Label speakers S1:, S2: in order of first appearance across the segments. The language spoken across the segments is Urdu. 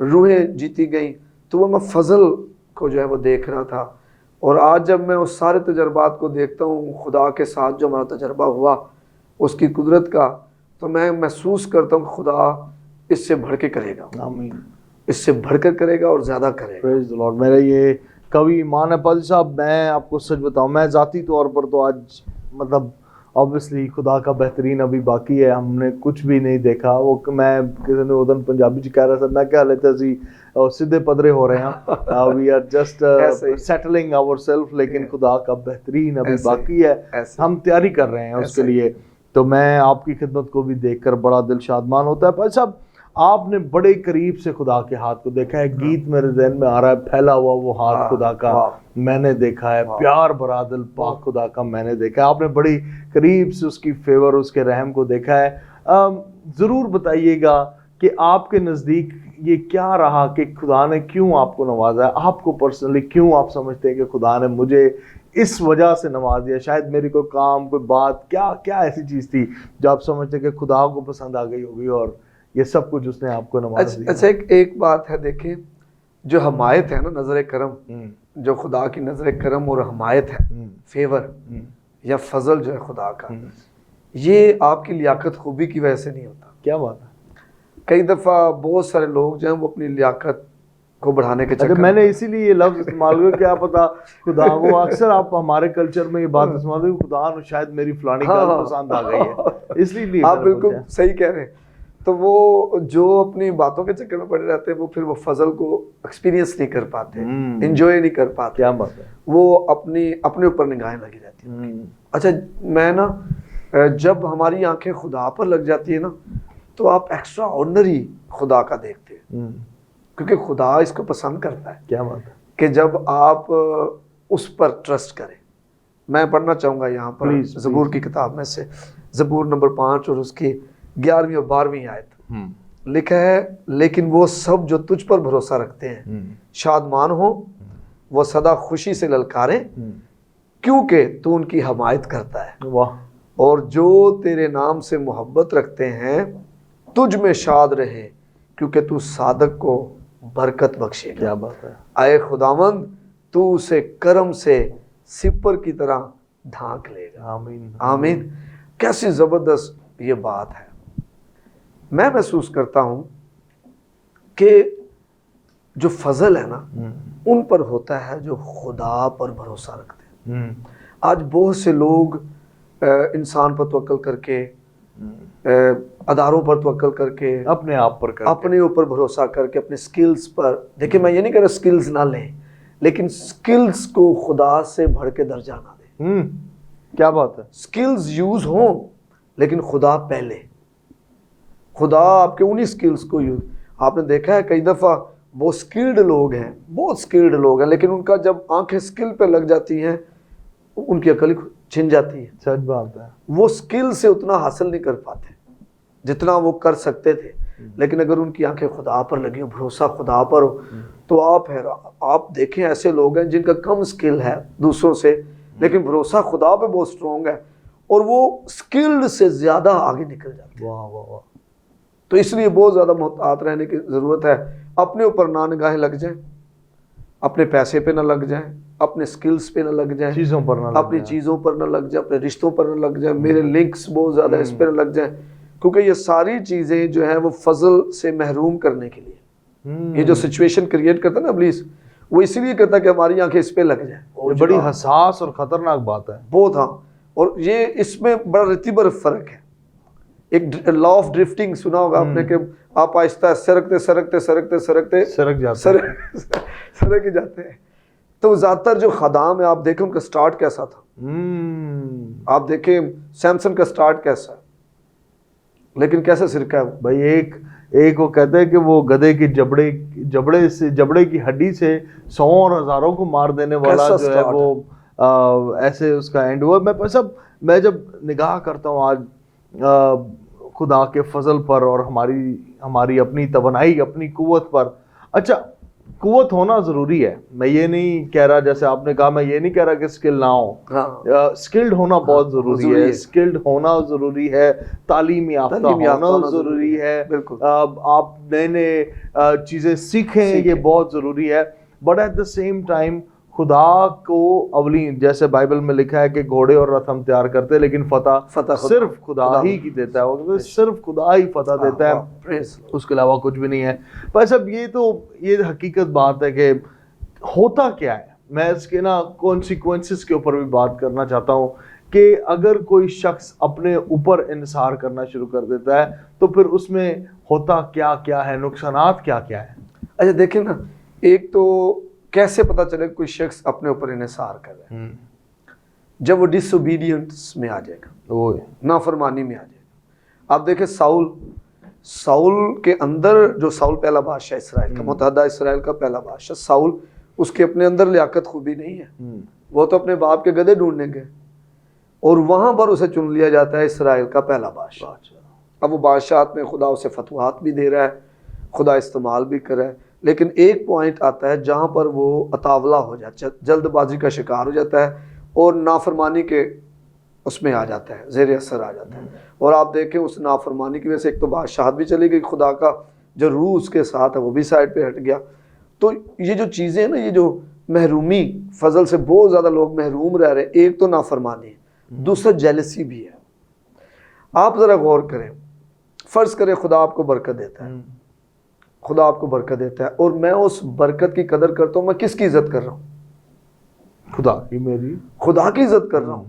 S1: روحیں جیتی گئیں. تو وہ میں فضل کو جو ہے وہ دیکھ رہا تھا. اور آج جب میں اس سارے تجربات کو دیکھتا ہوں خدا کے ساتھ جو ہمارا تجربہ ہوا اس کی قدرت کا, تو میں محسوس کرتا ہوں کہ خدا اس سے بڑھ کے کرے گا,
S2: آمین,
S1: اس سے بڑھ کر کرے گا اور زیادہ کرے گا.
S2: پریز دی لارڈ. میرا یہ کبھی ایمان ہے پادری صاحب, میں آپ کو سچ بتاؤں, میں ذاتی طور پر تو آج مطلب آبویسلی خدا کا بہترین ابھی باقی ہے, ہم نے کچھ بھی نہیں دیکھا. وہ میں کسی نے ادھر پنجابی چ کہہ رہا تھا, میں کہہ لیتا سی سیدھے پدرے ہو رہے ہیں, we are just settling our self, لیکن خدا کا بہترین ابھی باقی ہے, ہم تیاری کر رہے ہیں اس کے لیے. تو میں آپ کی خدمت کو بھی دیکھ کر بڑا دل شادمان ہوتا ہے. پادری صاحب آپ نے بڑے قریب سے خدا کے ہاتھ کو دیکھا ہے, گیت میرے ذہن میں آ رہا ہے, پھیلا ہوا وہ ہاتھ خدا کا میں نے دیکھا ہے, پیار بھرا دل پاک خدا کا میں نے دیکھا ہے. آپ نے بڑی قریب سے اس کی فیور, اس کے رحم کو دیکھا ہے. ضرور بتائیے گا کہ آپ کے نزدیک یہ کیا رہا کہ خدا نے کیوں آپ کو نوازا ہے, آپ کو پرسنلی کیوں آپ سمجھتے ہیں کہ خدا نے مجھے اس وجہ سے نواز دیا, شاید میری کوئی کام, کوئی بات, کیا ایسی چیز تھی جو آپ سمجھتے کہ خدا کو پسند آ گئی ہوگی اور یہ سب کچھ اس نے آپ کو نواز دیا؟
S1: اچھا, ایک بات ہے, دیکھیں جو حمایت ہے نا, نظر کرم, جو خدا کی نظر کرم اور حمایت ہے, فیور یا فضل جو ہے خدا کا, یہ آپ کی لیاقت خوبی کی وجہ سے نہیں ہوتا.
S2: کیا بات ہے.
S1: کئی دفعہ بہت سارے لوگ جو ہیں وہ اپنی لیاقت کو بڑھانے کے چکر
S2: میں نے اسی لیے یہ لفظ استعمال کیا, کیا پتا خدا, وہ اکثر آپ ہمارے کلچر میں یہ بات استعمال ہوئی, خدا نے شاید میری فلانی گل پسند آ گئی ہے, اس لیے.
S1: آپ بالکل صحیح کہہ رہے ہیں. تو وہ جو اپنی باتوں کے چکر میں پڑے رہتے ہیں وہ پھر وہ فضل کو ایکسپیرینس نہیں کر پاتے, انجوائے نہیں کر پاتے.
S2: کیا بات ہے.
S1: وہ اپنے اوپر نگاہیں لگی رہتی ہیں. اچھا, میں نا جب ہماری آنکھیں خدا پر لگ جاتی ہے نا, تو آپ ایکسٹرا آرڈنری خدا کا دیکھتے ہیں, کیونکہ خدا اس کو پسند کرتا ہے.
S2: کیا بات ہے.
S1: کہ جب آپ اس پر ٹرسٹ کریں. میں پڑھنا چاہوں گا یہاں پر زبور کی کتاب میں سے, زبور نمبر 5 اور اس کی 11ویں اور 12ویں آیت, لکھا ہے, لیکن وہ سب جو تجھ پر بھروسہ رکھتے ہیں شادمان ہو, وہ سدا خوشی سے للکاریں, کیونکہ تو ان کی حمایت کرتا ہے.
S2: واہ.
S1: اور جو تیرے نام سے محبت رکھتے ہیں تجھ میں شاد رہے, کیونکہ تو صادق کو برکت بخشے گا.
S2: کیا بات ہے.
S1: اے خداوند, تو اسے کرم سے سپر کی طرح ڈھانک لے گا.
S2: آمین.
S1: آمین. کیسی زبردست یہ بات ہے. میں محسوس کرتا ہوں کہ جو فضل ہے نا, ان پر ہوتا ہے جو خدا پر بھروسہ رکھتے ہیں. آج بہت سے لوگ انسان پر توکل کر کے, اداروں پر توکل کر کے,
S2: اپنے آپ پر
S1: اپنے اوپر بھروسہ کر کے, اپنے سکلز پر. دیکھیں میں یہ نہیں کہہ رہا سکلز نہ لیں, لیکن سکلز کو خدا سے بڑھ کے درجہ نہ دیں.
S2: کیا بات ہے.
S1: سکلز یوز ہوں لیکن خدا پہلے. خدا آپ کے انہی سکلز کو یوز. آپ نے دیکھا ہے کئی دفعہ وہ سکلڈ لوگ ہیں, بہت سکلڈ لوگ ہیں, لیکن ان کا جب آنکھیں سکل پہ لگ جاتی ہیں ان کی عقل چھن جاتی ہے.
S2: سچ بات ہے.
S1: وہ سکل سے اتنا حاصل نہیں کر پاتے جتنا وہ کر سکتے تھے. لیکن اگر ان کی آنکھیں خدا پر لگی ہو, بھروسہ خدا پر ہو, تو آپ دیکھیں ایسے لوگ ہیں جن کا کم سکل ہے دوسروں سے, لیکن بھروسہ خدا پہ بہت سٹرونگ ہے, اور وہ سکلڈ سے زیادہ آگے نکل جاتے ہیں.
S2: واہ واہ واہ.
S1: تو اس لیے بہت زیادہ محتاط رہنے کی ضرورت ہے. اپنے اوپر نہ نگاہیں لگ جائیں, اپنے پیسے پہ نہ لگ جائیں, اپنے سکلز پہ نہ لگ جائیں,
S2: چیزوں پر نہ
S1: اپنی چیزوں پر نہ لگ جائیں, اپنے رشتوں پر نہ لگ جائیں, میرے لنکس بہت زیادہ اس پہ نہ لگ جائیں, کیونکہ یہ ساری چیزیں جو ہیں وہ فضل سے محروم کرنے کے لیے. یہ جو سچویشن کریٹ کرتا ہے نا ابلیس, وہ اسی لیے کرتا ہے کہ ہماری آنکھیں اس پہ لگ جائیں.
S2: اور بڑی حساس اور خطرناک بات ہے
S1: بہت. ہاں, اور یہ اس میں بڑا رتیبر فرق ہے. ایک لا آف ڈرفٹنگ سنا ہوگا آپ نے, کہ آپ آہستہ سرکتے سرکتے سرکتے سرکتے سرک ہی جاتے ہیں. تو زیادہ تر جو خدام ہے آپ دیکھیں ان کا سٹارٹ کیسا تھا. آپ دیکھیں سیمسن کا سٹارٹ کیسا ہے, لیکن کیسے سرکا ہے
S2: بھائی. ایک وہ کہتے ہیں کہ وہ گدھے کی جبڑے کی ہڈی سے 100 اور ہزاروں کو مار دینے والا جو ہے وہ ایسے اس کا اینڈ ہوا. میں جب نگاہ کرتا ہوں آج خدا کے فضل پر اور ہماری اپنی توانائی, اپنی قوت پر. اچھا, قوت ہونا ضروری ہے. میں یہ نہیں کہہ رہا, جیسے آپ نے کہا, میں یہ نہیں کہہ رہا کہ اسکل نہ ہو. اسکلڈ ہونا بہت ضروری ہے, اسکلڈ ہونا ضروری ہے, تعلیم یافتہ ہونا ضروری ہے, آپ نئے نئے چیزیں سیکھیں, یہ بہت ضروری ہے. But at the same time خدا کو اولین, جیسے بائبل میں لکھا ہے کہ گھوڑے اور رتھ ہم تیار کرتے ہیں لیکن فتح صرف خدا ہی کی دیتا ہے, صرف خدا ہی فتح دیتا ہے, اس کے علاوہ کچھ بھی نہیں ہے. پر صاحب یہ حقیقت بات ہے کہ ہوتا کیا ہے. میں اس کے نا کانسیکوینسز کے اوپر بھی بات کرنا چاہتا ہوں کہ اگر کوئی شخص اپنے اوپر انحصار کرنا شروع کر دیتا ہے تو پھر اس میں ہوتا کیا کیا ہے, نقصانات کیا کیا ہے.
S1: اچھا دیکھیں نا, ایک تو کیسے پتا چلے کوئی شخص اپنے اوپر انحصار کر رہا ہے؟ جب وہ ڈس اوبیڈینس میں آ جائے گا, نافرمانی میں آ جائے گا. آپ دیکھیں ساؤل کے اندر, جو ساؤل پہلا بادشاہ اسرائیل کا, متحدہ اسرائیل کا پہلا بادشاہ ساؤل, اس کے اپنے اندر لیاقت خوبی نہیں ہے. وہ تو اپنے باپ کے گدھے ڈھونڈنے گئے اور وہاں پر اسے چن لیا جاتا ہے اسرائیل کا پہلا بادشاہ. اب وہ بادشاہت میں خدا اسے فتوحات بھی دے رہا ہے, خدا استعمال بھی کر رہا ہے, لیکن ایک پوائنٹ آتا ہے جہاں پر وہ اطاولہ ہو جاتا ہے, جلد بازی کا شکار ہو جاتا ہے اور نافرمانی کے اس میں آ جاتا ہے, زیر اثر آ جاتا ہے. اور آپ دیکھیں اس نافرمانی کی وجہ سے ایک تو بادشاہت بھی چلی گئی, خدا کا جو روح اس کے ساتھ ہے وہ بھی سائڈ پہ ہٹ گیا. تو یہ جو چیزیں ہیں نا, یہ جو محرومی, فضل سے بہت زیادہ لوگ محروم رہ رہے ہیں. ایک تو نافرمانی ہے, دوسرا جیلسی بھی ہے. آپ ذرا غور کریں, فرض کریں خدا آپ کو برکت دیتا ہے, خدا آپ کو برکت دیتا ہے اور میں اس برکت کی قدر کرتا ہوں. میں کس کی عزت کر رہا ہوں؟
S2: خدا کی, میری
S1: خدا کی عزت کر رہا ہوں,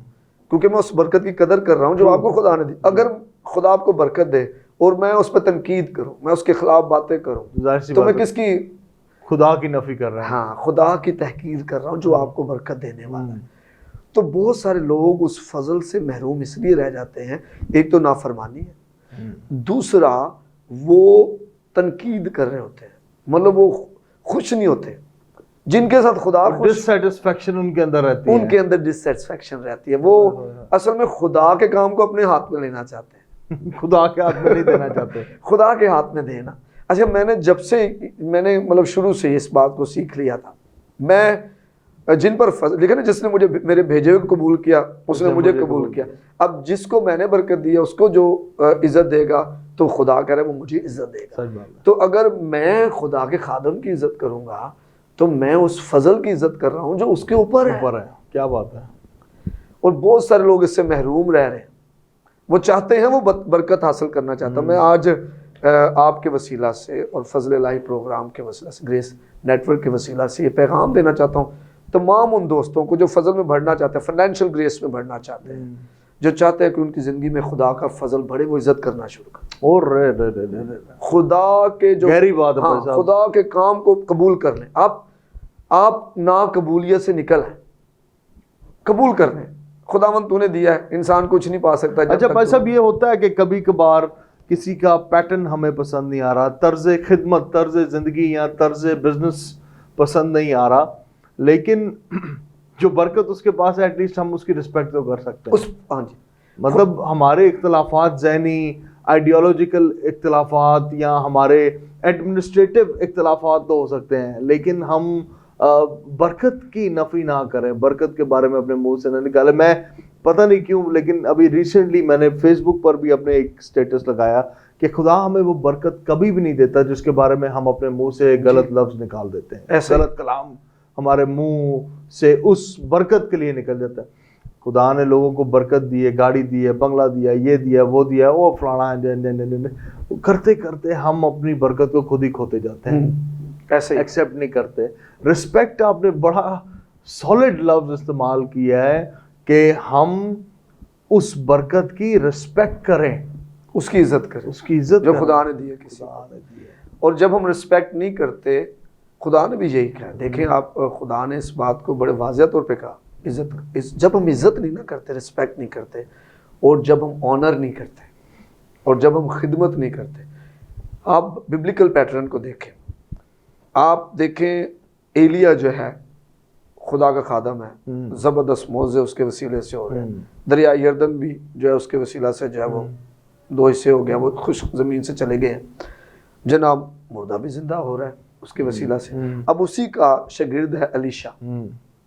S1: کیونکہ میں اس برکت کی قدر کر رہا ہوں جو آپ کو خدا نے دی. اگر خدا آپ کو برکت دے اور میں اس پہ تنقید کروں, میں اس کے خلاف باتیں کروں, تو میں کس کی,
S2: خدا کی نفی کر رہا ہوں.
S1: ہاں, خدا کی تحقیر کر رہا ہوں جو آپ کو برکت دینے والا ہے. تو بہت سارے لوگ اس فضل سے محروم اس لیے رہ جاتے ہیں. ایک تو نافرمانی ہے, دوسرا وہ تنقید کر رہے ہوتے ہیں, مطلب وہ خوش نہیں ہوتے. جن کے ساتھ خدا
S2: ڈس سیٹسفیکشن ان کے اندر رہتی ہے,
S1: ان کے اندر ڈس سیٹسفیکشن رہتی ہے. وہ اصل میں خدا کے کام کو اپنے ہاتھ میں لینا چاہتے ہیں,
S2: خدا کے ہاتھ میں نہیں دینا چاہتے,
S1: خدا کے ہاتھ میں دینا. اچھا, میں نے جب سے مطلب شروع سے اس بات کو سیکھ لیا تھا, میں جن پر لیکن نا, جس نے مجھے میرے بھیجے ہوئے قبول کیا اس نے مجھے قبول کیا. اب جس کو میں نے برکت دی ہے اس کو جو عزت دے گا تو خدا کہہ رہا ہے وہ مجھے عزت دے گا. تو اگر میں خدا کے خادم کی عزت کروں گا تو میں اس فضل کی عزت کر رہا ہوں جو اس کے اوپر ہے.
S2: کیا بات ہے.
S1: اور بہت سارے لوگ اس سے محروم رہ رہے ہیں. وہ چاہتے ہیں, وہ برکت حاصل کرنا چاہتا. میں آج آپ کے وسیلہ سے اور فضل الہی پروگرام کے وسیلہ سے, گریس نیٹ ورک کے وسیلہ سے یہ پیغام دینا چاہتا ہوں تمام ان دوستوں کو جو فضل میں بڑھنا چاہتے ہیں, فائنینشیل گریس میں بڑھنا چاہتے ہیں, جو چاہتے ہیں کہ ان کی زندگی میں خدا کا فضل بڑھے, وہ عزت کرنا شروع کریں. اور خدا کے جو
S2: گہری بات ہے,
S1: خدا کے کام کو قبول کر لیں. آپ ناقبولیت سے نکل آئیں, قبول کر لیں. خداوند تو نے دیا ہے, انسان کچھ نہیں پا سکتا.
S2: اچھا بھائی صاحب, یہ ہوتا ہے کہ کبھی کبھار کسی کا پیٹرن ہمیں پسند نہیں آ رہا, طرز خدمت, طرز زندگی یا طرز بزنس پسند نہیں آ رہا, لیکن جو برکت اس کے پاس ہے ایٹ لیسٹ ہم اس کی رسپیکٹ تو کر سکتے ہیں.
S1: ہاں جی,
S2: مطلب ہمارے اختلافات, ذہنی آئیڈیالوجیکل اختلافات یا ہمارے ایڈمنسٹریٹو اختلافات تو ہو سکتے ہیں, لیکن ہم برکت کی نفی نہ کریں, برکت کے بارے میں اپنے منہ سے نہ نکالیں. میں پتہ نہیں کیوں, لیکن ابھی ریسنٹلی میں نے فیس بک پر بھی اپنے ایک سٹیٹس لگایا کہ خدا ہمیں وہ برکت کبھی بھی نہیں دیتا جس کے بارے میں ہم اپنے منہ سے غلط لفظ نکال دیتے ہیں, غلط کلام ہمارے منہ سے اس برکت کے لیے نکل جاتا ہے. خدا نے لوگوں کو برکت دی ہے, گاڑی دی ہے, بنگلہ دیا, یہ دیا, وہ دیا, وہ فلانا ہے, کرتے کرتے ہم اپنی برکت کو خود ہی کھوتے جاتے ہیں, ایسے ایکسیپٹ نہیں کرتے. رسپیکٹ آپ نے بڑا سالڈ لفظ استعمال کیا ہے کہ ہم اس برکت کی رسپیکٹ کریں,
S1: اس کی عزت کریں,
S2: اس کی عزت
S1: جو خدا نے دی ہے کسی نے. اور جب ہم رسپیکٹ نہیں کرتے, خدا نے بھی یہی کہا. دیکھیں آپ, خدا نے اس بات کو بڑے واضح طور پہ کہا, جب ہم عزت نہیں نہ کرتے, رسپیکٹ نہیں کرتے, اور جب ہم آنر نہیں کرتے, اور جب ہم خدمت نہیں کرتے. آپ ببلیکل پیٹرن کو دیکھیں, آپ دیکھیں ایلیا جو ہے خدا کا خادم ہے, زبردست موعظے اس کے وسیلے سے ہو رہے ہیں. دریا یردن بھی جو ہے اس کے وسیلہ سے جو ہے وہ 2 حصے ہو گیا, وہ خشک زمین سے چلے گئے ہیں. جناب مردہ بھی زندہ ہو رہا ہے, اس کے وسیلہ سے. اب اسی کا شاگرد ہے علیشا.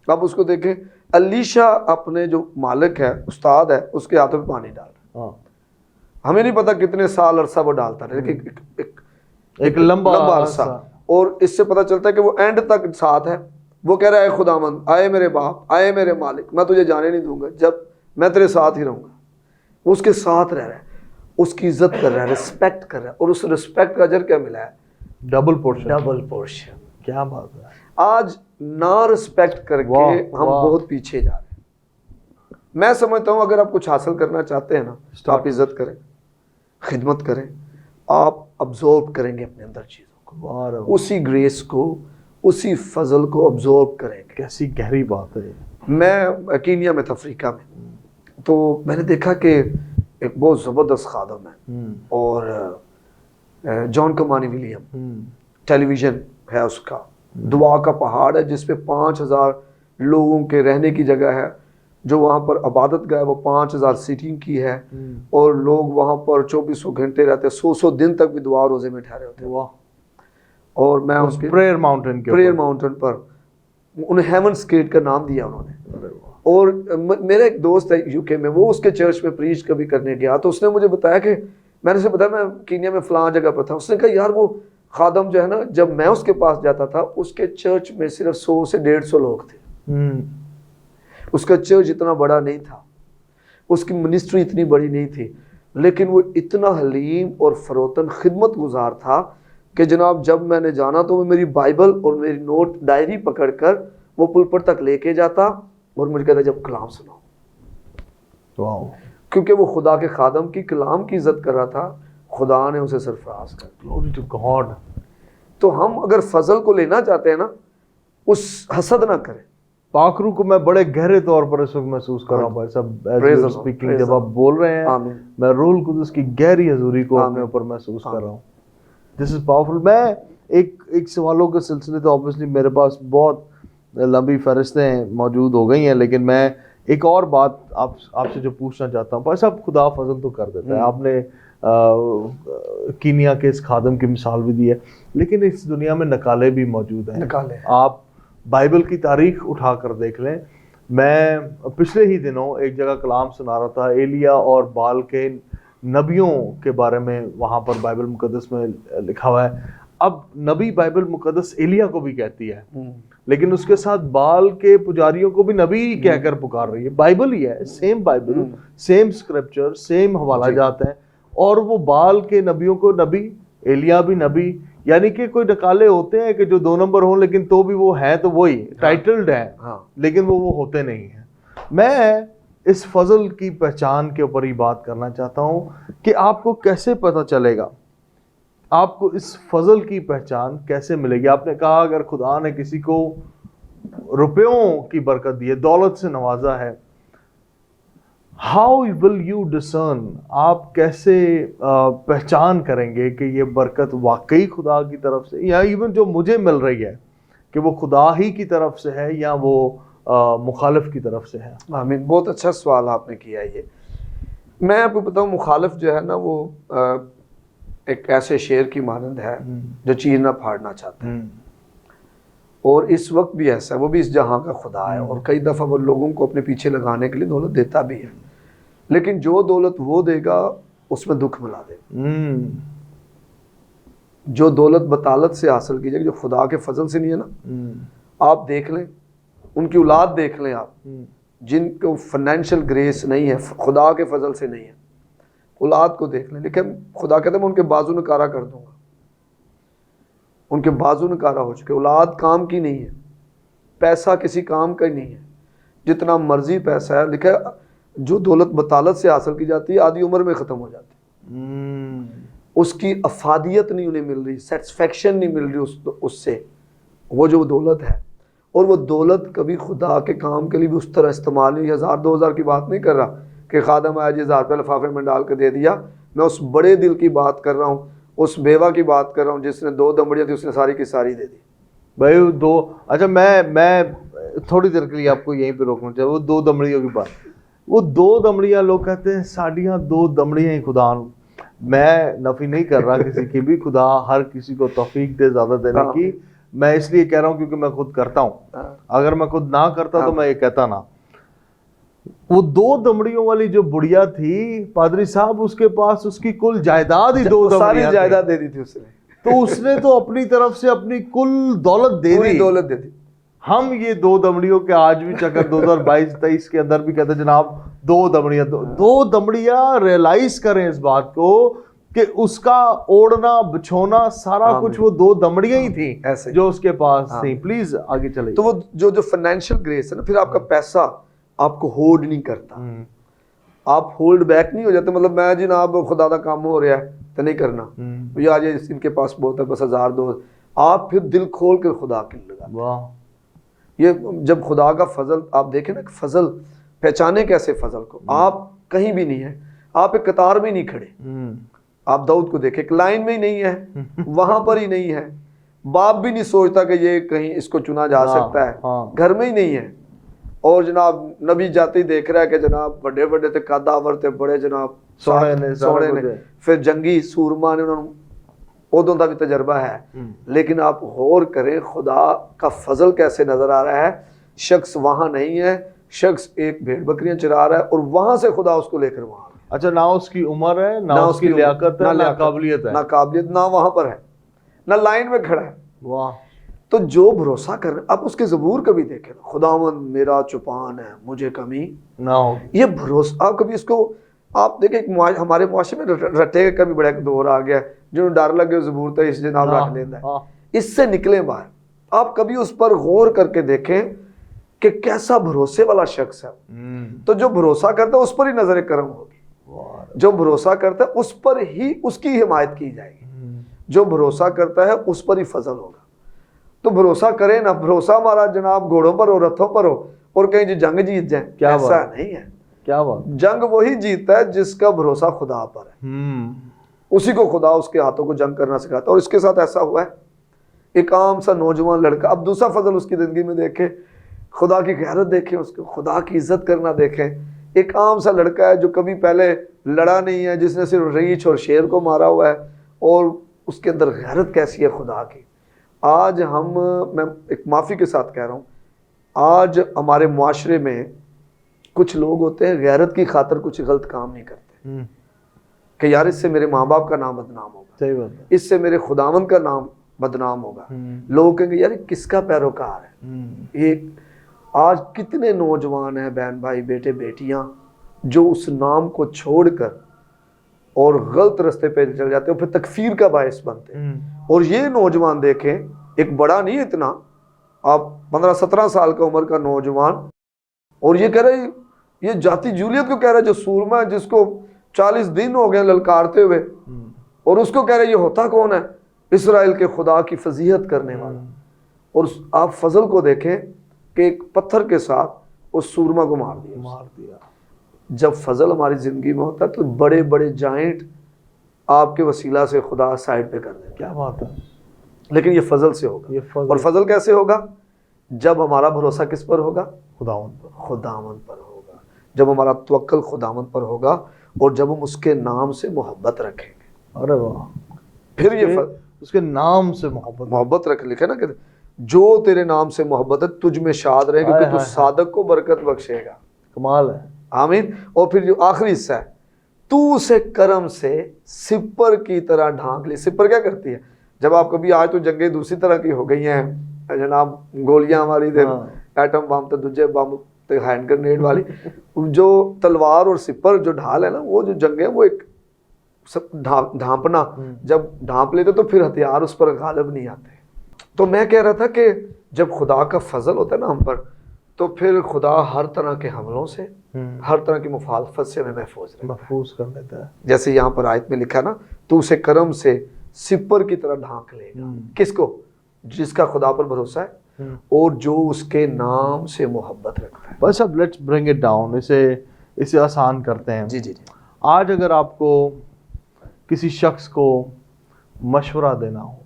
S1: اب اس کو دیکھیں, علیشا اپنے جو مالک ہے, استاد ہے, اس کے ہاتھوں پہ پانی ڈال رہا ہے. ہمیں نہیں پتا کتنے سال عرصہ وہ ڈالتا ہے, لیکن ایک لمبا عرصہ. اور اس سے پتہ چلتا ہے کہ وہ اینڈ تک ساتھ ہے. وہ کہہ رہا ہے خداوند, آئے میرے باپ, آئے میرے مالک, میں تجھے جانے نہیں دوں گا, جب میں تیرے ساتھ ہی رہوں گا. وہ اس کے ساتھ رہ رہا ہے, اس کی عزت کر رہا ہے, رسپیکٹ کر رہا ہے, اور اس رسپیکٹ کا اجر کیا ملا ہے؟ Double portion. کیا بات ہے. آج نہ رسپیکٹ کر کے ہم بہت پیچھے جا رہے ہیں. میں سمجھتا ہوں اگر آپ کچھ حاصل کرنا چاہتے ہیں نا, آپ عزت کریں, خدمت کریں, آپ ابزورب کریں گے اپنے اندر چیزوں کو, اسی گریس کو, اسی فضل کو ابزورب کریں گے. کیسی گہری بات ہے. میں کینیا میں تھا, افریقہ میں, تو میں نے دیکھا کہ ایک بہت زبردست خادم ہے, اور جان کمانی ولیم, ٹیلی ویژن ہے اس کا, دعا کا پہاڑ ہے جس پہ 5000 لوگوں کے رہنے کی جگہ ہے, جو وہاں پر عبادت گاہ وہ 5000 سیٹنگ کی ہے, اور لوگ وہاں پر 2400 گھنٹے رہتے ہیں, 100 دن تک بھی دعا روزے میں ٹھہرے ہوتے ہیں. اور میں اس کے پریئر ماؤنٹن پر, انہیں ہیونس گیٹ کا نام دیا انہوں نے. اور میرا ایک دوست ہے یو کے میں, وہ اس کے چرچ میں پریچ کبھی کرنے گیا, تو اس نے مجھے بتایا کہ میں نے اسے بتایا میں کینیا میں فلاں جگہ پر تھا. اس نے کہا یار وہ خادم جو ہے نا, جب میں اس کے پاس جاتا تھا, اس کے چرچ میں صرف 100 سے 150 لوگ تھے. اس کا چرچ اتنا بڑا نہیں تھا, اس کی منسٹری اتنی بڑی نہیں تھی, لیکن وہ اتنا حلیم اور فروتن خدمت گزار تھا کہ جناب جب میں نے جانا تو وہ میری بائبل اور میری نوٹ ڈائری پکڑ کر وہ پلپٹ تک لے کے جاتا, اور مجھے کہتا جب کلام سناؤ. کیونکہ وہ خدا کے خادم کی کلام کی عزت کر رہا تھا, خدا نے اسے سرفراز کر دیا. Glory to God. تو ہم اگر فضل کو لینا چاہتے ہیں نا, اس حسد نہ کریں.
S2: پاک روح کو میں بڑے گہرے طور پر اس وقت محسوس کر رہا ہوں بھائی صاحب, اسپیکنگ جب آپ بول رہے ہیں, میں روح القدس کی گہری حضوری کو اپنے اوپر محسوس کر رہا ہوں. دس از پاورفل. میں ایک سوالوں کے سلسلے تو آبویسلی میرے پاس بہت لمبی فہرستیں موجود ہو گئی ہیں, لیکن میں ایک اور بات آپ سے جو پوچھنا چاہتا ہوں. بھائی صاحب خدا فضل تو کر دیتا ہے, آپ نے کینیا کے اس خادم کی مثال بھی دی ہے, لیکن اس دنیا میں نکالے بھی موجود ہیں. آپ بائبل کی تاریخ اٹھا کر دیکھ لیں. میں پچھلے ہی دنوں ایک جگہ کلام سنا رہا تھا, ایلیا اور بال کے نبیوں کے بارے میں, وہاں پر بائبل مقدس میں لکھا ہوا ہے. اب نبی بائبل مقدس ایلیا کو بھی کہتی ہے, لیکن اس کے ساتھ بال کے پجاریوں کو بھی نبی کہہ کر پکار رہی ہے. بائبل ہی ہے, same Bible, same scripture, same حوالہ جات ہیں, اور وہ بال کے نبیوں کو نبی, ایلیا بھی نبی. یعنی کہ کوئی نکالے ہوتے ہیں کہ جو 2 نمبر ہوں, لیکن تو بھی وہ ہیں تو وہی ٹائٹلڈ ہیں, لیکن وہ ہوتے نہیں ہیں. میں اس فضل کی پہچان کے اوپر ہی بات کرنا چاہتا ہوں کہ آپ کو کیسے پتہ چلے گا, آپ کو اس فضل کی پہچان کیسے ملے گی. آپ نے کہا اگر خدا نے کسی کو روپیوں کی برکت دی ہے, دولت سے نوازا ہے, ہاؤ ول یو ڈسرن, آپ کیسے پہچان کریں گے کہ یہ برکت واقعی خدا کی طرف سے, یا ایون جو مجھے مل رہی ہے کہ وہ خدا ہی کی طرف سے ہے یا وہ مخالف کی طرف سے ہے.
S1: آمین. بہت اچھا سوال آپ نے کیا. یہ میں آپ کو بتاؤں, مخالف جو ہے نا وہ ایک ایسے شیر کی مانند ہے جو چیرنا پھاڑنا چاہتا ہے, اور اس وقت بھی ایسا ہے. وہ بھی اس جہاں کا خدا ہے, اور کئی دفعہ وہ لوگوں کو اپنے پیچھے لگانے کے لیے دولت دیتا بھی ہے, لیکن جو دولت وہ دے گا اس میں دکھ ملا دے گا. جو دولت بطالت سے حاصل کی جائے, جو خدا کے فضل سے نہیں ہے نا, آپ دیکھ لیں, ان کی اولاد دیکھ لیں آپ, جن کو فائنینشیل گریس نہیں ہے, خدا کے فضل سے نہیں ہے, اولاد کو دیکھ لیں, لیکن خدا کہتا ہے میں ان کے بازو نکارا کر دوں گا. ان کے بازو نکارا ہو چکے. اولاد کام کی نہیں ہے, پیسہ کسی کام کا ہی نہیں ہے, جتنا مرضی پیسہ ہے. لکھا ہے جو دولت بطالت سے حاصل کی جاتی ہے آدھی عمر میں ختم ہو جاتی ہے. اس کی افادیت نہیں انہیں مل رہی, سیٹسفیکشن نہیں مل رہی اس سے, وہ جو دولت ہے. اور وہ دولت کبھی خدا کے کام کے لیے بھی اس طرح استعمال نہیں. 1000-2000 کی بات نہیں کر رہا کہ خادم آیا جی 1000 روپے لفافے میں ڈال کے دے دیا. میں اس بڑے دل کی بات کر رہا ہوں, اس بیوہ کی بات کر رہا ہوں جس نے 2 دمڑیاں تھی, اس نے ساری کی ساری دے دی.
S2: بھائی 2, اچھا میں تھوڑی دیر کے لیے آپ کو یہیں پہ روکنا چاہیے. وہ 2 دمڑیوں کی بات, وہ 2 دمڑیاں لوگ کہتے ہیں ساڈیاں 2 دمڑیاں ہی خدا. میں نفی نہیں کر رہا کسی کی بھی, خدا ہر کسی کو توفیق دے زیادہ دینے کی. میں اس لیے کہہ رہا ہوں کیونکہ میں خود کرتا ہوں. اگر میں خود نہ کرتا تو میں یہ کہتا نا. وہ 2 دمڑیوں والی جو بڑھیا تھی پادری صاحب, اس کے پاس اس کی کل جائیداد ہی 2
S1: ساری جائیداد دے دی تھی اس نے,
S2: تو اس نے تو اپنی طرف سے اپنی کل دولت دے دی.
S1: دولت دے دی.
S2: ہم یہ 2 دمڑیوں کے آج بھی چکر 2022-23 کے اندر بھی کہتے ہیں جناب 2 دمڑیاں. 2 دمڑیاں ریئلائز کریں اس بات کو کہ اس کا اوڑنا بچھونا سارا کچھ وہ 2 دمڑیاں ہی تھیں جو اس کے پاس تھیں. پلیز آگے چلیں.
S1: تو وہ جو فائنینشیل گریس ہے نا, پھر آپ کا پیسہ آپ کو ہولڈ نہیں کرتا, آپ ہولڈ بیک نہیں ہو جاتے. مطلب میں جناب خدا کا کام ہو رہا ہے تو نہیں کرنا, یہ آج ان کے پاس بہت ہے بس 1000 2. آپ پھر دل کھول کر خدا کے لیے لگا. یہ جب خدا کا فضل آپ دیکھیں نا, فضل پہچانے کیسے فضل کو. آپ کہیں بھی نہیں ہیں, آپ ایک قطار میں نہیں کھڑے. آپ داؤد کو دیکھیں, ایک لائن میں ہی نہیں ہے, وہاں پر ہی نہیں ہے. باپ بھی نہیں سوچتا کہ یہ کہیں اس کو چنا جا سکتا ہے, گھر میں ہی نہیں ہے. اور جناب نبی جاتے ہی دیکھ رہا ہے کہ جناب بڑے بڑے تھے, قداور تھے, بڑے جناب سوڑے نے, پھر جنگی سورما نے, انہوں نے عہدوں کا بھی تجربہ ہے. لیکن آپ غور کریں خدا کا فضل کیسے نظر آ رہا ہے. شخص وہاں نہیں ہے, شخص ایک بھیڑ بکریاں چرا رہا ہے اور وہاں سے خدا اس کو لے کر وہاں.
S2: اچھا, نہ اس کی عمر ہے, نہ اس کی لیاقت ہے, نہ قابلیت ہے,
S1: نہ قابلیت, نہ وہاں پر ہے, نہ لائن میں کھڑا ہے.
S2: واہ.
S1: تو جو بھروسہ کر رہے, آپ اس کے زبور کبھی دیکھیں, خداوند میرا چوپان ہے, مجھے کمی
S2: نہ ہو.
S1: یہ بھروسہ آپ کبھی اس کو آپ دیکھیں. ہمارے معاشرے میں رٹے کا بھی بڑا ایک دور آ گیا, جو ڈر لگے زبور تو اس جناب رکھ لیتا ہے. اس سے نکلیں باہر. آپ کبھی اس پر غور کر کے دیکھیں کہ کیسا بھروسے والا شخص ہے. تو جو بھروسہ کرتا ہے اس پر ہی نظر کرم ہوگی. جو بھروسہ کرتا ہے اس پر ہی اس کی حمایت کی جائے گی. جو بھروسہ کرتا ہے اس پر ہی فضل ہوگا. تو بھروسہ کریں نا, بھروسہ ہمارا جناب گھوڑوں پر ہو, رتھوں پر ہو اور کہیں جی جنگ جیت جائیں, ایسا نہیں ہے. کیا بات. جنگ وہی جیتتا ہے جس کا بھروسہ خدا پر ہے. اسی کو خدا اس کے ہاتھوں کو جنگ کرنا سکھاتا ہے. اور اس کے ساتھ ایسا ہوا ہے, ایک عام سا نوجوان لڑکا, اب دوسرا فضل اس کی زندگی میں دیکھیں, خدا کی غیرت دیکھیں, اس کو خدا کی عزت کرنا دیکھیں. ایک عام سا لڑکا ہے جو کبھی پہلے لڑا نہیں ہے, جس نے صرف ریچھ اور شیر کو مارا ہوا ہے, اور اس کے اندر غیرت کیسی ہے خدا کی. آج میں ایک معافی کے ساتھ کہہ رہا ہوں, آج ہمارے معاشرے میں کچھ لوگ ہوتے ہیں غیرت کی خاطر کچھ غلط کام نہیں کرتے کہ یار اس سے میرے ماں باپ کا نام بدنام ہوگا, صحیح بات ہے, اس سے میرے خداوند کا نام بدنام ہوگا. لوگ کہیں گے یار کس کا پیروکار ہے. یہ آج کتنے نوجوان ہیں بہن بھائی, بیٹے بیٹیاں, جو اس نام کو چھوڑ کر اور غلط رستے پہ چل جاتے ہیں, پھر تکفیر کا باعث بنتے ہیں. اور یہ نوجوان دیکھیں, ایک بڑا نہیں اتنا, آپ 15-17 سال کا عمر کا نوجوان, اور یہ کہہ رہے, یہ جاتی جولیت کو کہہ رہا ہے جو سورما ہے, جس کو 40 دن ہو گئے للکارتے ہوئے, اور اس کو کہہ رہے یہ ہوتا کون ہے, اسرائیل کے خدا کی فضیحت کرنے والا. اور آپ فضل کو دیکھیں کہ ایک پتھر کے ساتھ اس سورما کو مار دیا. جب فضل ہماری زندگی میں ہوتا ہے تو بڑے بڑے جائنٹ آپ کے وسیلہ سے خدا سائڈ پہ کر دے. کیا بات ہے. لیکن یہ فضل سے ہوگا. اور فضل کیسے ہوگا؟ جب ہمارا بھروسہ کس پر ہوگا؟ خداوند پر ہوگا. جب ہمارا توکل خداوند پر ہوگا, اور جب ہم اس کے نام سے محبت رکھیں گے. ارے واہ. پھر یہ
S2: اس کے نام سے محبت
S1: رکھ, لکھے نا کہ جو تیرے نام سے محبت ہے تجھ میں شاد رہے, کیونکہ تو صادق کو برکت بخشے گا.
S2: کمال ہے.
S1: آمین. اور پھر جو آخری حصہ ہے, تو اسے کرم سے سپر کی طرح ڈھانک لے. سپر کیا کرتی ہے؟ جب آپ کبھی, آج تو جنگیں دوسری طرح کی ہو گئی ہیں جناب, گولیاں والی تھے, ایٹم بم تھے, دوسرے بم تھے, ہینڈ گرنیڈ والی. جو تلوار اور سپر جو ڈھال ہے نا, وہ جو جنگیں وہ ایک ڈھانپنا, جب ڈھانپ لیتے تو پھر ہتھیار اس پر غالب نہیں آتے. تو میں کہہ رہا تھا کہ جب خدا کا فضل ہوتا ہے نا ہم پر, تو پھر خدا ہر طرح کے حملوں سے, ہر طرح کی مخالفت سے ہمیں محفوظ کر لیتا ہے. جیسے یہاں پر آیت میں لکھا نا, تو اسے کرم سے سپر کی طرح ڈھانک لے گا. کس کو؟ جس کا خدا پر بھروسہ ہے اور جو اس کے نام سے محبت رکھتا ہے.
S2: بس اب لیٹس برنگ اٹ ڈاؤن, اسے آسان کرتے ہیں.
S1: جی.
S2: آج اگر آپ کو کسی شخص کو مشورہ دینا ہو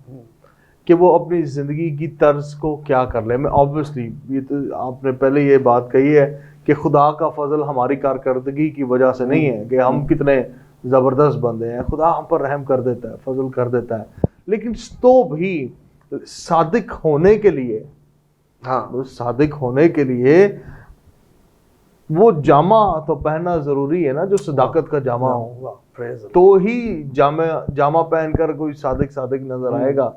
S2: کہ وہ اپنی زندگی کی طرز کو کیا کر لے, میں آبویسلی یہ تو آپ نے پہلے یہ بات کہی ہے کہ خدا کا فضل ہماری کارکردگی کی وجہ سے نہیں ہے کہ ہم کتنے زبردست بندے ہیں, خدا ہم پر رحم کر دیتا ہے, فضل کر دیتا ہے, لیکن تو بھی صادق ہونے کے لیے,
S1: ہاں
S2: صادق ہونے کے لیے وہ جامع تو پہننا ضروری ہے نا, جو صداقت کا جامع ہو, تو ہی جامع پہن کر کوئی صادق نظر آئے گا.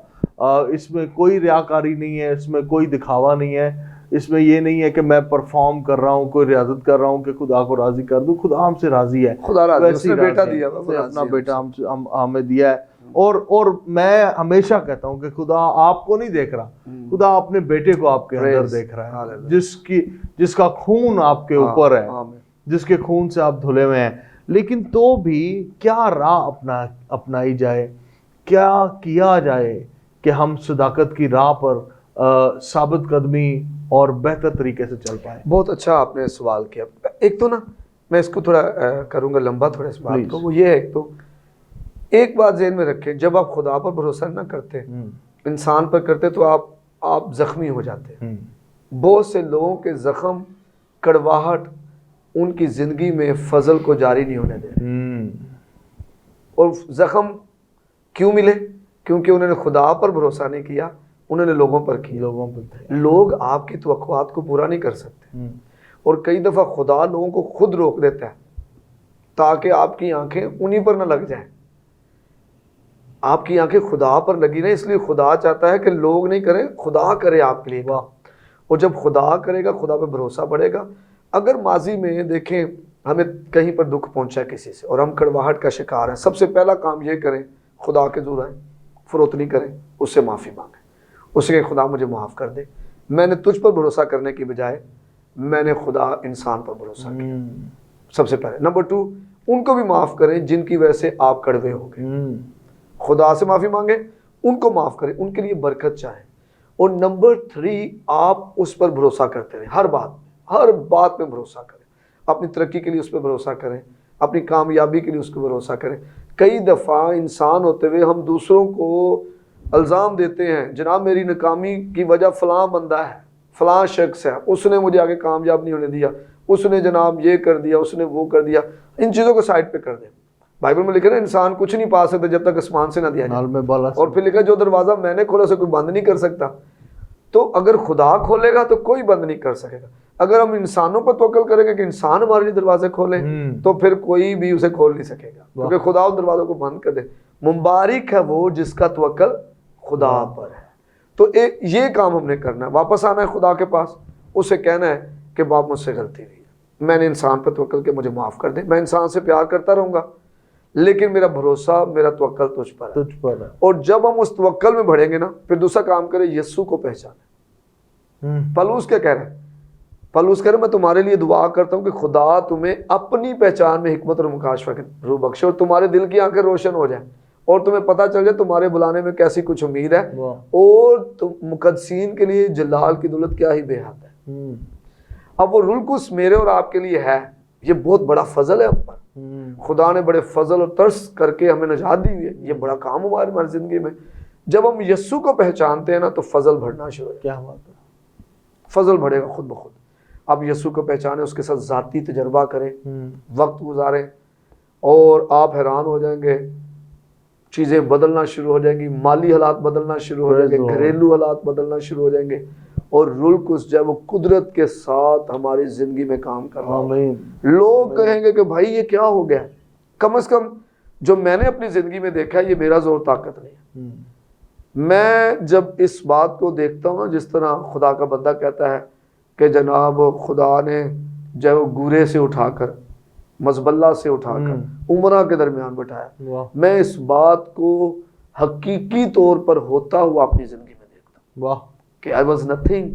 S2: اس میں کوئی ریاکاری نہیں ہے, اس میں کوئی دکھاوا نہیں ہے, اس میں یہ نہیں ہے کہ میں پرفارم کر رہا ہوں, کوئی ریاضت کر رہا ہوں کہ خدا کو راضی کر دوں. خدا ہم سے راضی ہے,
S1: خدا راضی ہے, اس نے
S2: ویسے
S1: بیٹا
S2: راضی ہے,
S1: دیا,
S2: اس نے اپنا بیٹا ہمیں دیا ہے. اور میں ہمیشہ کہتا ہوں کہ خدا آپ کو نہیں دیکھ رہا, خدا اپنے بیٹے کو آپ کے اندر دیکھ رہا ہے, جس کا خون آپ کے اوپر ہے, جس کے خون سے آپ دھلے ہوئے ہیں. لیکن تو بھی کیا راہ اپنائی جائے, کیا کیا جائے کہ ہم صداقت کی راہ پر ثابت قدمی اور بہتر طریقے سے چل پائیں.
S1: بہت اچھا آپ نے سوال کیا. ایک تو نا میں اس کو تھوڑا کروں گا لمبا تھوڑا اس بات کو, وہ یہ ہے تو ایک بات ذہن میں رکھیں, جب آپ خدا پر بھروسہ نہ کرتے, انسان پر کرتے, تو آپ زخمی ہو جاتے. بہت سے لوگوں کے زخم, کڑواہٹ ان کی زندگی میں فضل کو جاری نہیں ہونے دے. اور زخم کیوں ملے؟ کیونکہ انہوں نے خدا پر بھروسہ نہیں کیا, انہوں نے لوگوں پر کیا. لوگ آپ کی توقعات کو پورا نہیں کر سکتے, اور کئی دفعہ خدا لوگوں کو خود روک دیتا ہے تاکہ آپ کی آنکھیں انہی پر نہ لگ جائیں. آپ کی آنکھیں خدا پر لگی نہیں, اس لیے خدا چاہتا ہے کہ لوگ نہیں کریں, خدا کرے آپ کے لیے. اور جب خدا کرے گا, خدا پہ بھروسہ بڑھے گا. اگر ماضی میں دیکھیں ہمیں کہیں پر دکھ پہنچا کسی سے اور ہم کڑواہٹ کا شکار ہیں, سب سے پہلا کام یہ کریں, خدا کے حضور آئیں, فروتنی کریں, اس سے معافی مانگیں, اس سے کہ خدا مجھے معاف کر دے, میں نے تجھ پر بھروسہ کرنے کی بجائے میں نے خدا انسان پر بھروسہ کیا. سب سے پہلے. نمبر 2, ان کو بھی معاف کریں جن کی وجہ سے آپ کڑوے ہو گئے. خدا سے معافی مانگیں, ان کو معاف کریں, ان کے لیے برکت چاہیں. اور نمبر 3, آپ اس پر بھروسہ کرتے رہیں, ہر بات میں بھروسہ کریں. اپنی ترقی کے لیے اس پہ بھروسہ کریں, اپنی کامیابی کے لیے اس کو بھروسہ کریں. کئی دفعہ انسان ہوتے ہوئے ہم دوسروں کو الزام دیتے ہیں, جناب میری ناکامی کی وجہ فلاں بندہ ہے, فلاں شخص ہے, اس نے مجھے آگے کامیاب نہیں ہونے دیا, اس نے جناب یہ کر دیا, اس نے وہ کر دیا. ان چیزوں کو سائڈ پہ کر دیں. بائبل میں لکھا نا, انسان کچھ نہیں پا سکتا جب تک آسمان سے نہ دیا جائے. اور پھر لکھا جو دروازہ میں نے کھولا اسے کوئی بند نہیں کر سکتا. تو اگر خدا کھولے گا تو کوئی بند نہیں کر سکے گا. اگر ہم انسانوں پر توکل کریں گے کہ انسان ہمارے لیے دروازے کھولیں, تو پھر کوئی بھی اسے کھول نہیں سکے گا, کیونکہ خدا ان دروازوں کو بند کر دے. مبارک ہے وہ جس کا توکل خدا پر ہے. تو یہ کام ہم نے کرنا ہے, واپس آنا ہے خدا کے پاس, اسے کہنا ہے کہ باپ مجھ سے غلطی ہوئی ہے, میں نے انسان پر توکل کیا, مجھے معاف کر دے. میں انسان سے پیار کرتا رہوں گا, لیکن میرا بھروسہ, میرا توکل تجھ پر ہے. اور جب ہم اس توکل میں بڑھیں گے نا, پھر دوسرا کام کریں, یسوع کو پہچانیں. پلوس کیا کہہ رہا ہے؟ پلوس کہہ رہا ہے میں تمہارے لیے دعا کرتا ہوں کہ خدا تمہیں اپنی پہچان میں حکمت اور مکاشفہ کی روح بخشے, اور تمہارے دل کی آنکھیں روشن ہو جائیں, اور تمہیں پتہ چل جائے تمہارے بلانے میں کیسی کچھ امید ہے, اور مقدسین کے لیے جلال کی دولت کیا ہی بے حد ہے. اب وہ روح القدس میرے اور آپ کے لیے ہے, یہ بہت بڑا فضل ہے ہم پر. خدا نے بڑے فضل اور ترس کر کے ہمیں نجات دی ہوئی ہے. یہ بڑا کام ہوا ہماری زندگی میں. جب ہم یسوع کو پہچانتے ہیں نا, تو فضل بڑھنا شروع ہو. کیا بات ہے, فضل بڑھے گا خود بخود. آپ یسوع کو پہچانیں, اس کے ساتھ ذاتی تجربہ کریں, وقت گزاریں, اور آپ حیران ہو جائیں گے, چیزیں بدلنا شروع ہو جائیں گی. مالی حالات بدلنا شروع ہو جائیں گے, گھریلو حالات بدلنا شروع ہو جائیں گے, اور روح القدس جو ہے وہ قدرت کے ساتھ ہماری زندگی میں کام کر رہا ہے. لوگ کہیں گے کہ بھائی یہ کیا ہو گیا. کم از کم جو میں نے اپنی زندگی میں دیکھا ہے, یہ میرا زور طاقت نہیں ہے. میں جب اس بات کو دیکھتا ہوں نا, جس طرح خدا کا بندہ کہتا ہے کہ جناب خدا نے جو گورے سے اٹھا کر, مزبلہ سے اٹھا کر عمرہ کے درمیان بٹھایا, میں اس بات کو حقیقی طور پر ہوتا ہوا اپنی زندگی میں دیکھتا ہوں کہ I was nothing,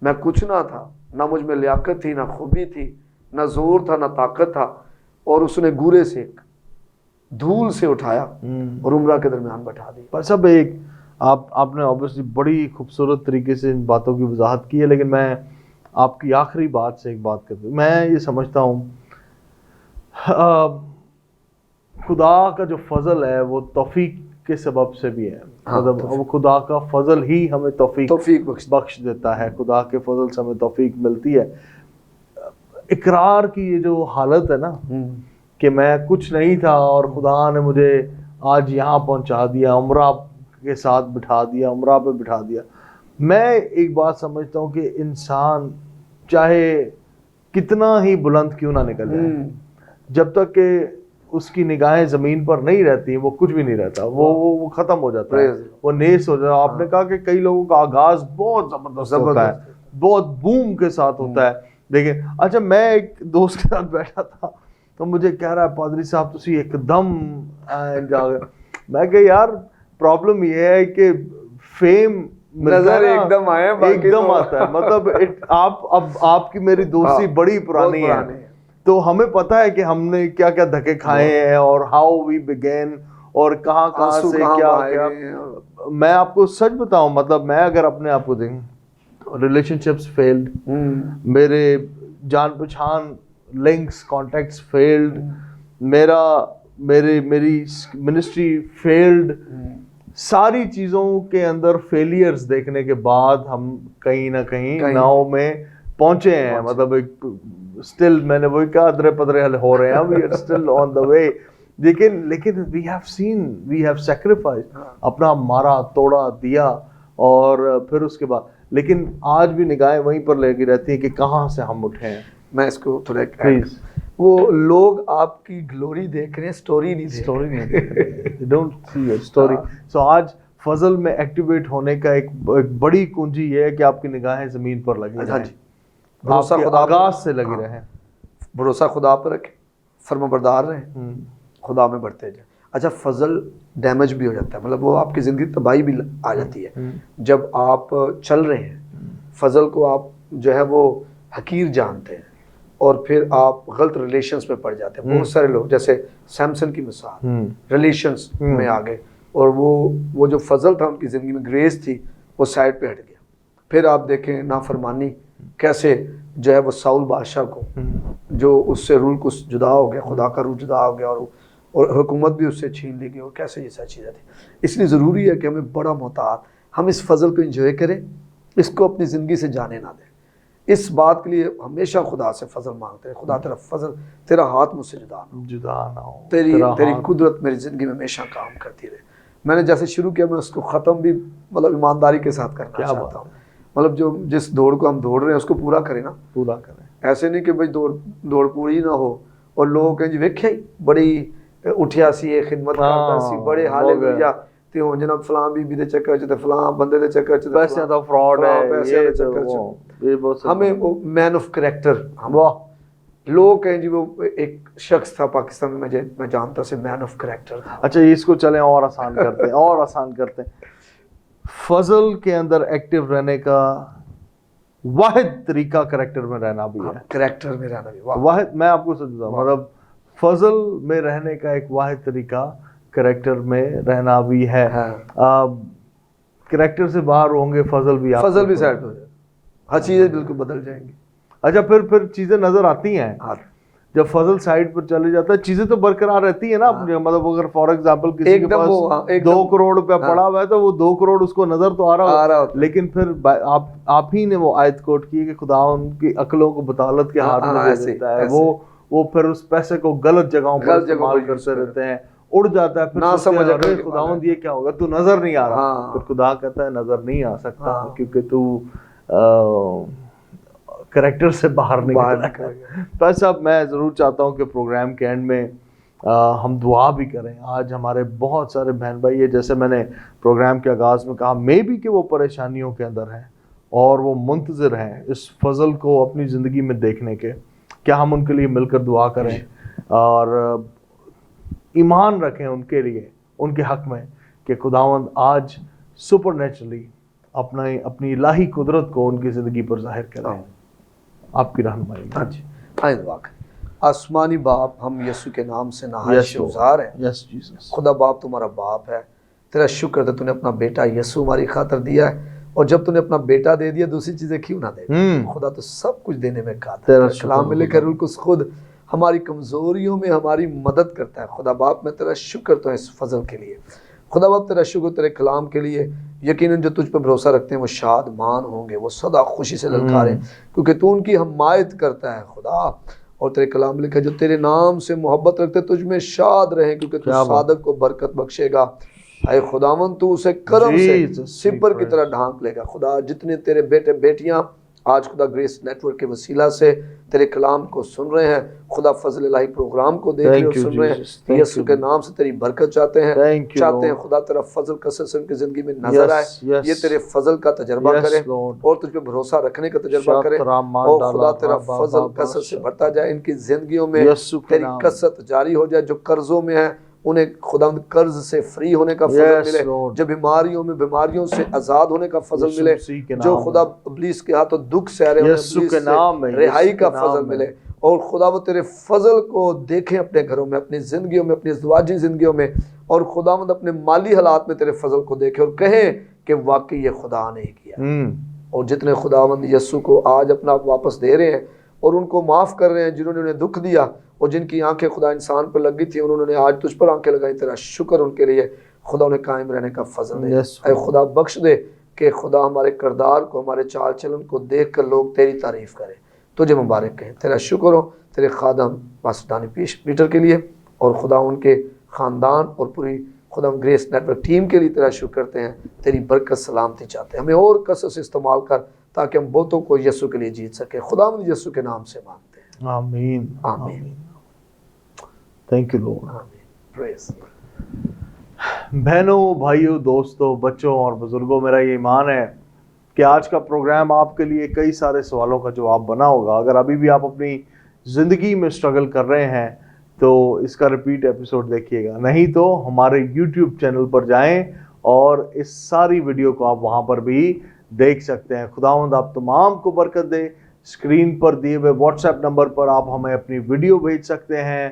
S1: میں کچھ نہ تھا, نہ مجھ میں لیاقت تھی, نہ خوبی تھی, نہ زور تھا, نہ طاقت تھا, اور اس نے گورے سے دھول سے اٹھایا اور عمرہ کے درمیان بٹھا دی.
S2: سب ایک آپ نے obviously بڑی خوبصورت طریقے سے ان باتوں کی وضاحت کی ہے, لیکن میں آپ کی آخری بات سے ایک بات کرتا ہوں. میں یہ سمجھتا ہوں خدا کا جو فضل ہے وہ توفیق کے سبب سے بھی ہے. مطلب خدا کا فضل ہی ہمیں توفیق بخش دیتا ہے, خدا کے فضل سے ہمیں توفیق ملتی ہے. اقرار کی یہ جو حالت ہے نا, کہ میں کچھ نہیں تھا اور خدا نے مجھے آج یہاں پہنچا دیا, عمرہ کے ساتھ بٹھا دیا, عمرہ پہ بٹھا دیا. میں ایک بات سمجھتا ہوں کہ انسان چاہے کتنا ہی بلند کیوں نہ نکل جائے, جب تک کہ اس کی نگاہیں زمین پر نہیں رہتی وہ کچھ بھی نہیں رہتا, وہ ختم ہو جاتا ہے, وہ نیس ہو جاتا ہے. آپ نے کہا کہ کئی لوگوں کا آغاز بہت زبردست ہوتا ہے, بہت بوم کے ساتھ ہوتا ہے. دیکھیں, اچھا میں ایک دوست کے ساتھ بیٹھا تھا تو مجھے کہہ رہا ہے پادری صاحب تسی ایک دم جا گئے. میں کہ یار پرابلم یہ ہے کہ فیم
S1: نظر ایک دم آئے,
S2: ایک دم آتا ہے. مطلب آپ کی میری دوستی بڑی پرانی ہے, تو ہمیں پتہ ہے کہ ہم نے کیا کیا دھکے کھائے ہیں اور ہاؤ وی بگین اور کہاں سے کیا. میں آپ کو سچ بتاؤں, مطلب میں اگر اپنے آپ کو دیکھوں, ریلیشن شپس فیلڈ, میرے جان پہچان لنکس کانٹیکٹس فیلڈ, میری منسٹری فیلڈ, ساری چیزوں کے اندر فیلیئرز دیکھنے کے بعد ہم کہیں نہ کہیں ناؤ میں پہنچے ہیں. مطلب اسٹل میں نے وہی کہا ادرے پدرے حل ہو رہے ہیں, وی آر اسٹل آن دا وے. لیکن وی ہیو سیکریفائز, اپنا مارا توڑا دیا, اور پھر اس کے بعد لیکن آج بھی نگاہیں وہیں پر لگی رہتی ہیں کہ کہاں سے ہم اٹھے ہیں.
S1: میں اس کو تھوڑا وہ لوگ آپ کی گلوری دیکھ رہے ہیں, سٹوری نہیں
S2: سٹوری. سو آج فضل میں ایکٹیویٹ ہونے کا ایک بڑی کنجی یہ ہے کہ آپ کی نگاہیں زمین پر لگی رہیں,
S1: بھروسہ خدا
S2: آغاز سے لگی رہیں,
S1: بھروسہ خدا پر رکھیں, فرما بردار رہیں, خدا میں بڑھتے جائیں. اچھا فضل ڈیمیج بھی ہو جاتا ہے, مطلب وہ آپ کی زندگی تباہی بھی آ جاتی ہے جب آپ چل رہے ہیں. فضل کو آپ جو ہے وہ حقیر جانتے ہیں اور پھر آپ غلط ریلیشنز میں پڑ جاتے ہیں. بہت سارے لوگ جیسے سیمسن کی مثال, ریلیشنز میں آ گئے اور وہ جو فضل تھا ان کی زندگی میں, گریس تھی, وہ سائڈ پہ ہٹ گیا. پھر آپ دیکھیں نافرمانی کیسے جو ہے وہ ساؤل بادشاہ کو, جو اس سے رول کو جدا ہو گیا, خدا کا رول جدا ہو گیا اور حکومت بھی اس سے چھین لی گئی, اور کیسے یہ ساری چیزیں تھیں. اس لیے ضروری ہے کہ ہمیں بڑا محتاط, ہم اس فضل کو انجوائے کریں, اس کو اپنی زندگی سے جانے نہ دیں. اس بات کے لیے ہمیشہ خدا سے فضل مانگتے ہیں, خدا تیرا فضل, تیرا ہاتھ مجھ سے جدا نہ ہو, تیری قدرت میری زندگی میں ہمیشہ کام کرتی رہے. میں نے جیسے شروع کیا, میں اس کو ختم بھی مطلب ایمانداری کے ساتھ کرنا چاہتا ہوں. مطلب جو جس دوڑ کو ہم دوڑ رہے ہیں اس کو پورا کریں نا,
S2: پورا کریں.
S1: ایسے نہیں کہ بھائی دوڑ پوری نہ ہو اور لوگ کہیں جی ویکھے بڑی اٹھیا سی خدمت کرتا سی, بڑے ہالےلویا تے ہن جناب فلاں بی بی دے چکر چ تے فلاں بندے دے چکر چ
S2: پیسے دا فراڈ ہے,
S1: پیسے دے چکر چ. ہمیں وہ مین آف کریکٹر, لوگ کہیں جی وہ ایک شخص تھا پاکستان میں, میں جانتا سے مین آف کریکٹر تھا.
S2: اچھا اس کو چلیں اور آسان کرتے ہیں. فضل کے اندر ایکٹیو رہنے کا واحد طریقہ کریکٹر میں رہنا بھی ہے.
S1: کریکٹر میں رہنا بھی
S2: واحد, میں آپ کو سچ بتاؤں, مطلب فضل میں رہنے کا ایک واحد طریقہ کریکٹر میں رہنا بھی ہے. کریکٹر سے باہر ہوں گے فضل بھی
S1: سیٹ ہو جائے, ہر چیزیں بالکل بدل جائیں گی.
S2: اچھا پھر چیزیں نظر آتی ہیں جب فضل سائڈ پر چلے جاتا ہے, چیزیں تو برقرار رہتی ہیں نا. مطلب اگر فار ایگزامپل کسی کے پاس 2 کروڑ روپیہ پڑا ہوا ہے تو وہ 2 کروڑ اس کو نظر تو آ رہا ہوتا ہے, لیکن پھر آپ ہی نے وہ آیت کوٹ کی کہ خدا ان کی عقلوں کو بطالت کے ہاتھ میں دے دیتا ہے. وہ پھر اس پیسے کو غلط جگہوں پر استعمال کرتے رہتے ہیں, اڑ جاتا ہے. پھر نہ سمجھ آتا ہے خداوند یہ کیا ہوگا, تو نظر نہیں آ رہا. پھر خدا کہتا ہے نظر نہیں آ سکتا کیونکہ تو کریکٹر سے باہر نکلا. پر صاحب میں ضرور چاہتا ہوں کہ پروگرام کے اینڈ میں ہم دعا بھی کریں. آج ہمارے بہت سارے بہن بھائی ہیں, جیسے میں نے پروگرام کے آغاز میں کہا, میں بھی کہ وہ پریشانیوں کے اندر ہیں اور وہ منتظر ہیں اس فضل کو اپنی زندگی میں دیکھنے کے. کیا ہم ان کے لیے مل کر دعا کریں اور ایمان رکھیں ان کے لیے, ان کے حق میں, کہ خداوند آج سپر نیچرلی اپنی الہی قدرت کو ان کی زندگی پر ظاہر کریں. آپ کی رہنمائی میں.
S1: ہاں جی, آئیں دعا کریں. آسمانی باپ, ہم یسوع کے نام سے نہایت شکرگزار ہیں. خدا باپ تمہارا باپ ہے, تیرا شکر ہے تو نے اپنا بیٹا یسوع ہماری خاطر دیا ہے, اور جب تو نے اپنا بیٹا دے دیا دوسری چیزیں کیوں نہ دے. خدا تو سب کچھ دینے میں قادر ہے. کلام میں لکھا ہے روح القدس خود ہماری کمزوریوں میں ہماری مدد کرتا ہے. خدا باپ میں تیرا شکر تو ہے اس فضل کے لیے. خدا باپ تیرا شکر تیرے کلام کے لیے. یقیناً جو تجھ پہ بھروسہ رکھتے ہیں وہ شاد مان ہوں گے, وہ سدا خوشی سے للکاریں, کیونکہ تو ان کی حمایت کرتا ہے. خدا اور تیرے کلام میں لکھا ہے جو تیرے نام سے محبت رکھتے تجھ میں شاد رہیں کیونکہ تو صادق کو برکت بخشے گا. اے خداوند تو اسے کرم سے سپر کی طرح ڈھانک لے گا. خدا جتنے تیرے بیٹے بیٹیاں آج خدا گریس نیٹ ورک کے وسیلہ سے تیرے کلام کو سن رہے ہیں, خدا فضل الہی پروگرام کو دیکھ رہے اور سن رہے ہیں, یسوع کے نام سے تیری برکت چاہتے ہیں, چاہتے ہیں خدا تیرا فضل کثرت سے ان کی زندگی میں نظر آئے, یہ تیرے فضل کا تجربہ کریں اور تجھ پہ بھروسہ رکھنے کا تجربہ کریں, اور خدا تیرا فضل کثرت سے بڑھتا جائے, ان کی زندگیوں میں تیری کثرت جاری ہو جائے. جو قرضوں میں ہیں انہیں خدا قرض سے فری ہونے کا فضل ملے, جو بیماریوں سے آزاد ہونے کا فضل ملے, جو خدا ابلیس کے ہاتھوں دکھ سہ رہے ہیں رہائی کا فضل ملے, اور خدا وہ تیرے فضل کو دیکھیں اپنے گھروں میں, اپنی زندگیوں میں, اپنی ازدواجی زندگیوں میں, اور خداوند اپنے مالی حالات میں تیرے فضل کو دیکھیں اور کہیں کہ واقعی یہ خدا نے کیا. اور جتنے خداوند یسوع کو آج اپنا واپس دے رہے ہیں اور ان کو معاف کر رہے ہیں جنہوں نے انہیں دکھ دیا, اور جن کی آنکھیں خدا انسان پر لگی تھی انہوں نے آج تجھ پر آنکھیں لگائی, تیرا شکر ان کے لیے. خدا انہیں قائم رہنے کا فضل دے. اے خدا بخش دے کہ خدا ہمارے کردار کو, ہمارے چال چلن کو دیکھ کر لوگ تیری تعریف کریں, تجھے مبارک کہیں. تیرا شکر ہو تیرے خادم پاسٹر دانی پیٹر کے لیے, اور خدا ان کے خاندان اور پوری خدا گریس نیٹ ورک ٹیم کے لیے تیرا شکر کرتے ہیں. تیری برکت سلامتی چاہتے ہیں, ہمیں اور کثرت سے استعمال کر تاکہ ہم بہتوں کو یسوع کے لیے جیت سکیں. خدا ہم یسوع کے نام سے مانگتے ہیں,
S2: آمین
S1: آمین.
S2: Thank you Lord.
S1: پریز.
S2: بہنوں, بھائیوں, دوستوں, بچوں اور بزرگوں, میرا یہ ایمان ہے کہ آج کا پروگرام آپ کے لیے کئی سارے سوالوں کا جواب بنا ہوگا. اگر ابھی بھی آپ اپنی زندگی میں اسٹرگل کر رہے ہیں تو اس کا ریپیٹ ایپیسوڈ دیکھیے گا, نہیں تو ہمارے یوٹیوب چینل پر جائیں اور اس ساری ویڈیو کو آپ وہاں پر بھی دیکھ سکتے ہیں. خداوند آپ تمام کو برکت دے. اسکرین پر دیے ہوئے واٹس ایپ نمبر پر آپ ہمیں اپنی ویڈیو بھیج سکتے ہیں,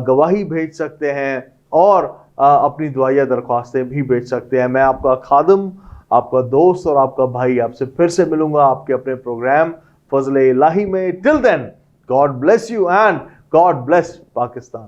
S2: گواہی بھیج سکتے ہیں, اور اپنی دعائیہ درخواستیں بھی بھیج سکتے ہیں. میں آپ کا خادم, آپ کا دوست اور آپ کا بھائی آپ سے پھر سے ملوں گا آپ کے اپنے پروگرام فضل الہی میں. Till then, God bless you and God bless Pakistan.